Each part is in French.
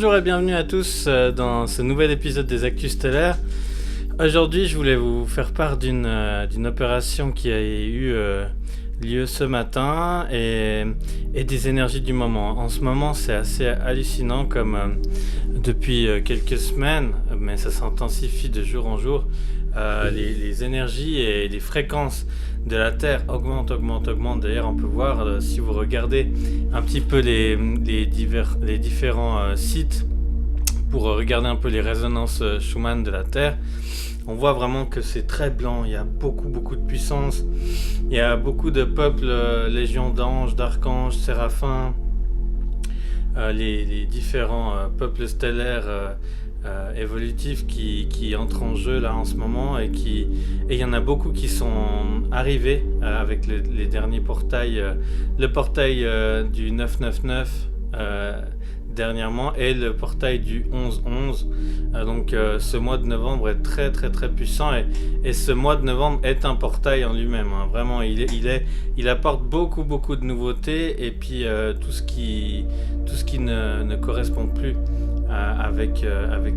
Bonjour et bienvenue à tous dans ce nouvel épisode des Actus Stellaires. Aujourd'hui, je voulais vous faire part d'une opération qui a eu lieu ce matin et des énergies du moment. En ce moment, c'est assez hallucinant comme depuis quelques semaines, mais ça s'intensifie de jour en jour. Les énergies et les fréquences de la Terre augmentent. D'ailleurs, on peut voir, si vous regardez un petit peu les différents sites pour regarder un peu les résonances Schumann de la Terre, on voit vraiment que c'est très blanc. Il y a beaucoup de puissance. Il y a beaucoup de peuples, légions d'anges, d'archanges, séraphins, les différents peuples stellaires évolutifs qui entrent en jeu là en ce moment et il y en a beaucoup qui sont arrivés avec les derniers portails, le portail du 999 dernièrement et le portail du 1111. Donc ce mois de novembre est très puissant et ce mois de novembre est un portail en lui-même, hein. Vraiment il apporte beaucoup de nouveautés et puis tout ce qui ne correspond plus avec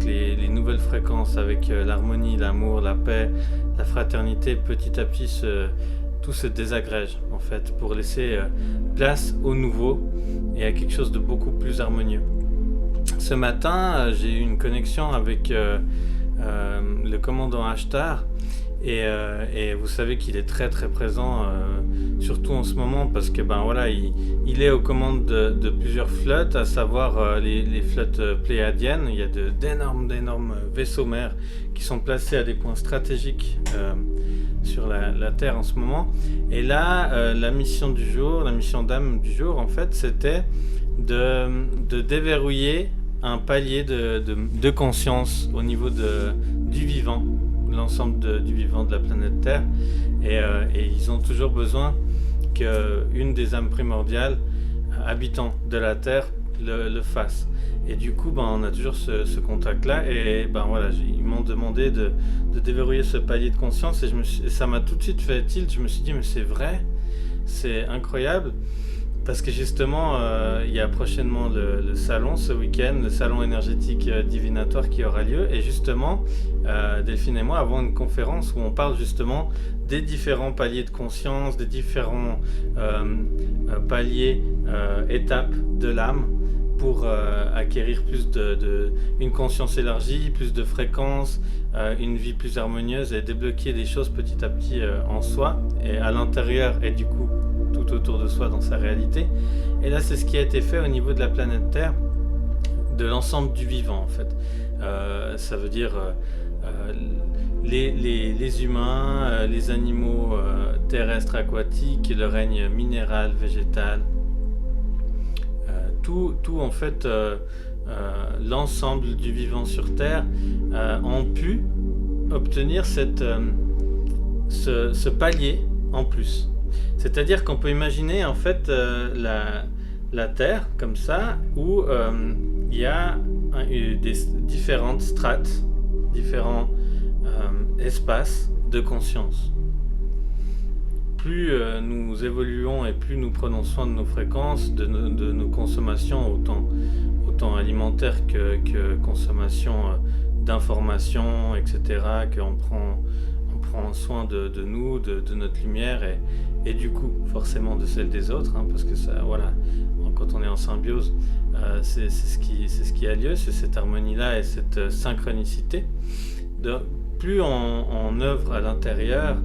les nouvelles fréquences, avec l'harmonie, l'amour, la paix, la fraternité. Petit à petit tout se désagrège en fait pour laisser place au nouveau et à quelque chose de beaucoup plus harmonieux. Ce matin, j'ai eu une connexion avec le commandant Ashtar et vous savez qu'il est très très-présent, surtout en ce moment parce que il est aux commandes de plusieurs flottes, à savoir les flottes pléiadiennes. Il y a d'énormes vaisseaux mers qui sont placés à des points stratégiques sur la Terre en ce moment. Et là, la mission d'âme du jour, en fait, c'était de déverrouiller un palier de conscience au niveau du vivant, l'ensemble du vivant de la planète Terre. Et ils ont toujours besoin qu'une des âmes primordiales, habitants de la Terre, le fasse. Et du coup, on a toujours ce contact-là. Et ils m'ont demandé de déverrouiller ce palier de conscience. Et ça m'a tout de suite fait tilt. Je me suis dit, mais c'est vrai, c'est incroyable. Parce que justement, il y a prochainement le salon ce week-end, le salon énergétique divinatoire qui aura lieu. Et justement, Delphine et moi avons une conférence où on parle justement des différents paliers de conscience, des différents paliers, étapes de l'âme pour acquérir plus une conscience élargie, plus de fréquences, une vie plus harmonieuse et débloquer des choses petit à petit en soi et à l'intérieur et du coup tout autour de soi dans sa réalité. Et là, c'est ce qui a été fait au niveau de la planète Terre, de l'ensemble du vivant en fait. Ça veut dire les humains, les animaux terrestres, aquatiques, le règne minéral, végétal, tout en fait, l'ensemble du vivant sur Terre ont pu obtenir ce palier en plus. C'est-à-dire qu'on peut imaginer en fait la Terre comme ça, où il y a des différentes strates, différents espaces de conscience. Plus nous évoluons et plus nous prenons soin de nos fréquences, de nos consommations, autant alimentaires que consommation d'informations, etc., qu'on prend soin de nous, de notre lumière et du coup forcément de celle des autres, hein, parce que ça, voilà, quand on est en symbiose, c'est ce qui a lieu, c'est cette harmonie-là et cette synchronicité. Plus on œuvre à l'intérieur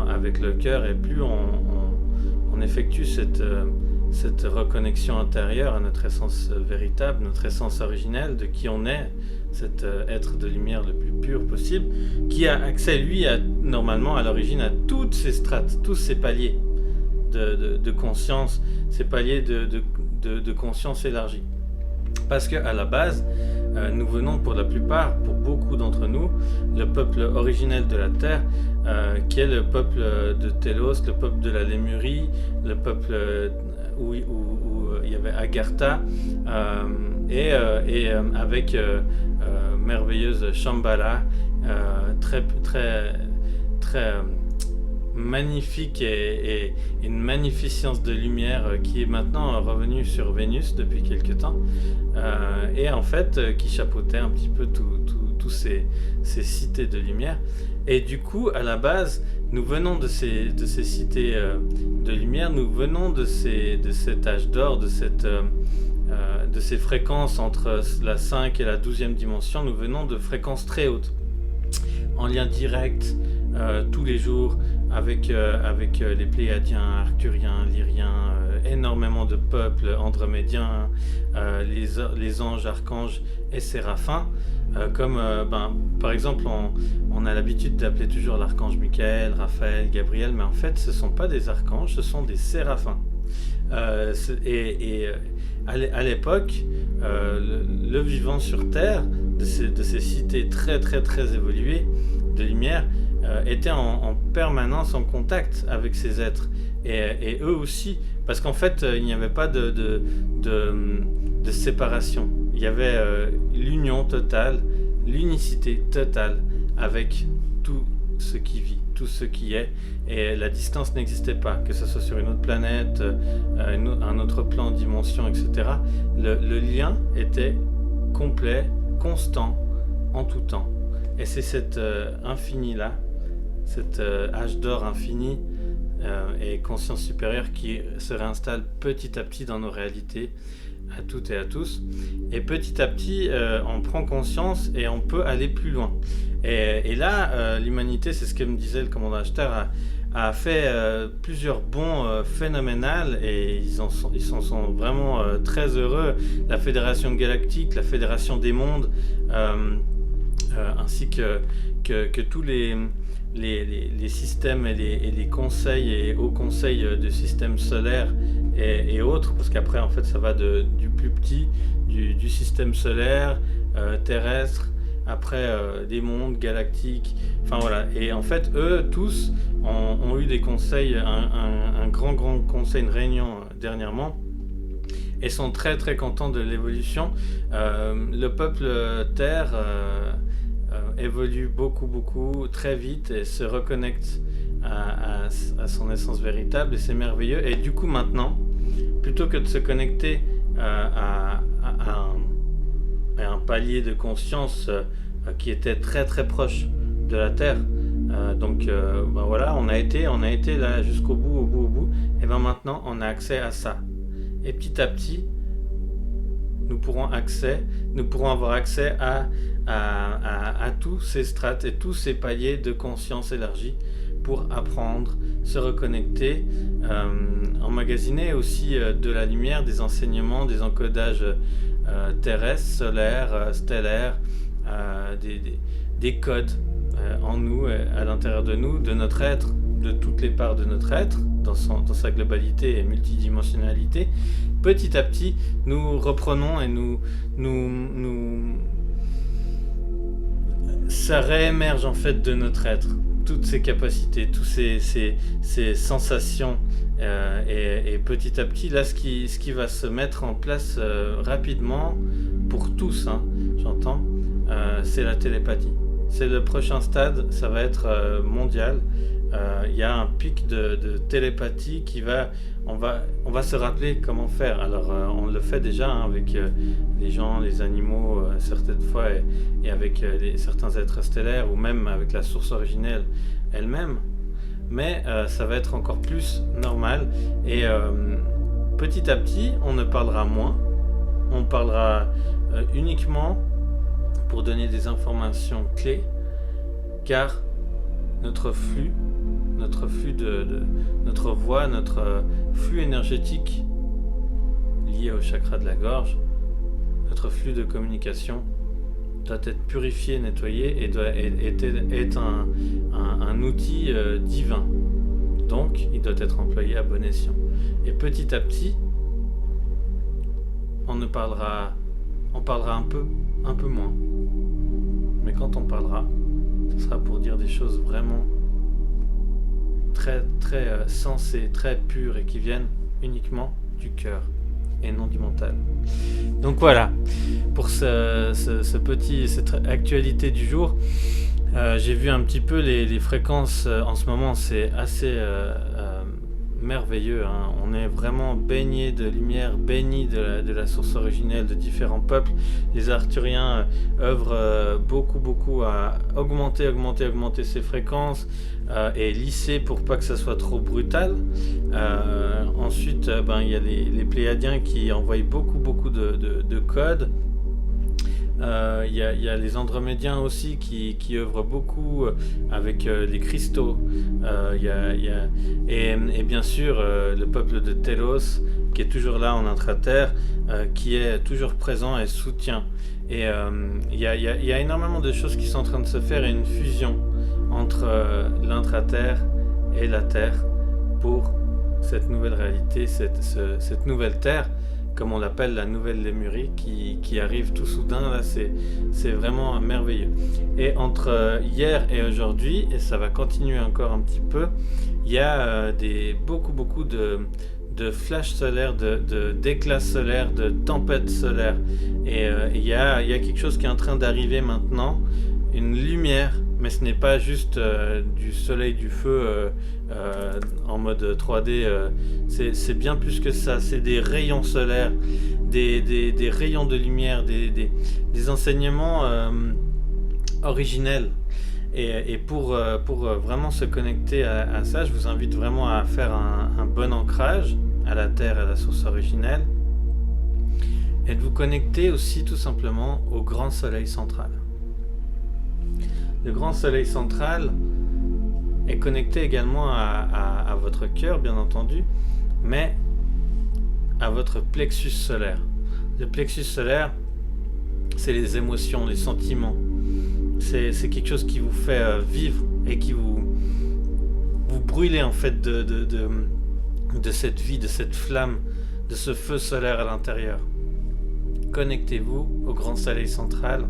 avec le cœur et plus on effectue cette reconnexion intérieure à notre essence véritable, notre essence originelle de qui on est, cet être de lumière le plus pur possible, qui a accès, lui, normalement, à l'origine, à toutes ces strates, tous ces paliers de conscience, ces paliers de conscience élargie. Parce qu'à la base, nous venons pour la plupart, pour beaucoup d'entre nous, le peuple originel de la Terre, qui est le peuple de Télos, le peuple de la Lémurie, le peuple où il y avait Agartha, et avec merveilleuse Shambhala, très magnifique et une magnificence de lumière qui est maintenant revenue sur Vénus depuis quelque temps, et en fait qui chapeautait un petit peu tous ces cités de lumière. Et du coup, à la base, nous venons de ces cités de lumière, nous venons de cet âge d'or, de ces fréquences entre la 5 et la 12e dimension. Nous venons de fréquences très hautes, en lien direct tous les jours avec les Pléiadiens, Arcturiens, Lyriens, énormément de peuples andromédiens, les anges, archanges et séraphins. Par exemple, on a l'habitude d'appeler toujours l'archange Michael, Raphaël, Gabriel, mais en fait ce ne sont pas des archanges, ce sont des séraphins. À l'époque, le vivant sur Terre, de ces cités très très très évoluées de lumière, était en permanence en contact avec ces êtres. Et eux aussi, parce qu'en fait, il n'y avait pas de séparation. Il y avait l'union totale, l'unicité totale avec tout ce qui vit, tout ce qui est, et la distance n'existait pas, que ce soit sur une autre planète, un autre plan, dimension, etc. Le lien était complet, constant, en tout temps. Et c'est cet infini-là, cet âge d'or infini et conscience supérieure qui se réinstalle petit à petit dans nos réalités, à toutes et à tous. Et petit à petit, on prend conscience et on peut aller plus loin. Et là, l'humanité, c'est ce que me disait le commandant Achter, a fait plusieurs bonds phénoménales, et ils en sont vraiment très heureux. La Fédération Galactique, la Fédération des Mondes, ainsi que tous les systèmes et les conseils et hauts conseils de systèmes solaires et autres, parce qu'après en fait ça va du plus petit, du système solaire, terrestre, après des mondes galactiques, enfin voilà. Et en fait eux tous ont eu des conseils, un grand conseil, une réunion dernièrement, et sont très très contents de l'évolution. Le peuple Terre évolue beaucoup très vite et se reconnecte à son essence véritable, et c'est merveilleux. Et du coup maintenant, plutôt que de se connecter à un palier de conscience qui était très très proche de la Terre, voilà, on a été là jusqu'au bout, et ben maintenant on a accès à ça, et petit à petit nous pourrons avoir accès à tous ces strates et tous ces paliers de conscience élargie pour apprendre, se reconnecter, emmagasiner aussi de la lumière, des enseignements, des encodages terrestres, solaires, stellaires, des codes en nous, à l'intérieur de nous, de notre être, de toutes les parts de notre être, dans sa globalité et multidimensionnalité. Petit à petit, nous reprenons et ça réémerge en fait de notre être, toutes ces capacités, toutes ces sensations, et petit à petit, là, ce qui va se mettre en place rapidement pour tous, hein, j'entends, c'est la télépathie. C'est le prochain stade, ça va être mondial. Il y a un pic de télépathie on va se rappeler comment faire. Alors on le fait déjà, hein, avec les gens, les animaux, certaines fois, et avec certains êtres stellaires, ou même avec la source originelle elle-même. Mais ça va être encore plus normal, et petit à petit on ne parlera moins, on parlera uniquement pour donner des informations clés, car notre flux de notre voix, notre flux énergétique lié au chakra de la gorge, notre flux de communication doit être purifié, nettoyé, et est un outil divin. Donc il doit être employé à bon escient. Et petit à petit, on parlera un peu moins. Mais quand on parlera, ce sera pour dire des choses vraiment très très sensées, très pures, et qui viennent uniquement du cœur et non du mental. Donc voilà, pour cette actualité du jour. J'ai vu un petit peu les fréquences en ce moment, c'est assez merveilleux, hein. On est vraiment baigné de lumière, béni de la source originelle de différents peuples. Les Arthuriens œuvrent beaucoup à augmenter ces fréquences et lisser pour pas que ça soit trop brutal. Ensuite, il y a les Pléiadiens qui envoient beaucoup de codes. Il y a les Andromédiens aussi qui œuvrent beaucoup avec les cristaux. Et bien sûr le peuple de Telos qui est toujours là en intraterre, qui est toujours présent et soutient. Et il y a énormément de choses qui sont en train de se faire et une fusion entre l'intraterre et la Terre pour cette nouvelle réalité, cette nouvelle Terre comme on l'appelle la nouvelle Lémurie, qui arrive tout soudain, là c'est vraiment merveilleux. Et entre hier et aujourd'hui, et ça va continuer encore un petit peu, il y a beaucoup de flashs solaires, d'éclats solaires, de tempêtes solaires. Et il y a quelque chose qui est en train d'arriver maintenant, une lumière, mais ce n'est pas juste du soleil, du feu en mode 3D, c'est bien plus que ça, c'est des rayons solaires, des rayons de lumière, des enseignements originels. Et pour vraiment se connecter à ça, je vous invite vraiment à faire un bon ancrage à la Terre, à la source originelle, et de vous connecter aussi tout simplement au grand soleil central. Le grand soleil central est connecté également à votre cœur, bien entendu, mais à votre plexus solaire. Le plexus solaire, c'est les émotions, les sentiments. C'est quelque chose qui vous fait vivre et qui vous brûlez en fait de cette vie, de cette flamme, de ce feu solaire à l'intérieur. Connectez-vous au grand soleil central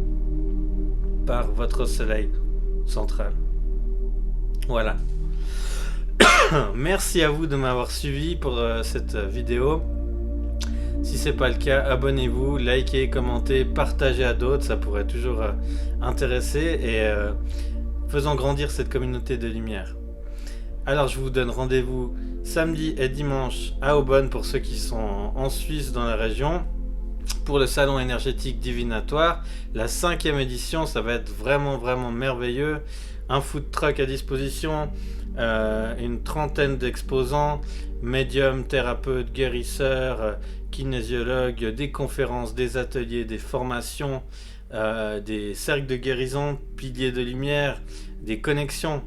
par votre soleil central. Voilà. Merci à vous de m'avoir suivi pour cette vidéo. Si c'est pas le cas, abonnez-vous, likez, commentez, partagez à d'autres, ça pourrait toujours intéresser et faisons grandir cette communauté de lumière. Alors je vous donne rendez-vous samedi et dimanche à Aubonne pour ceux qui sont en Suisse dans la région, pour le salon énergétique divinatoire, la 5e édition. Ça va être vraiment merveilleux. Un food truck à disposition, une trentaine d'exposants, médiums, thérapeutes, guérisseurs, kinésiologues, des conférences, des ateliers, des formations, des cercles de guérison, piliers de lumière, des connexions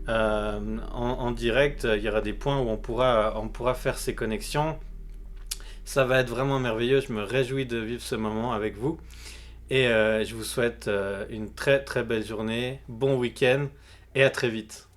en direct. Il y aura des points où on pourra faire ces connexions. Ça va être vraiment merveilleux, je me réjouis de vivre ce moment avec vous. Et je vous souhaite une très belle journée, bon week-end et à très vite.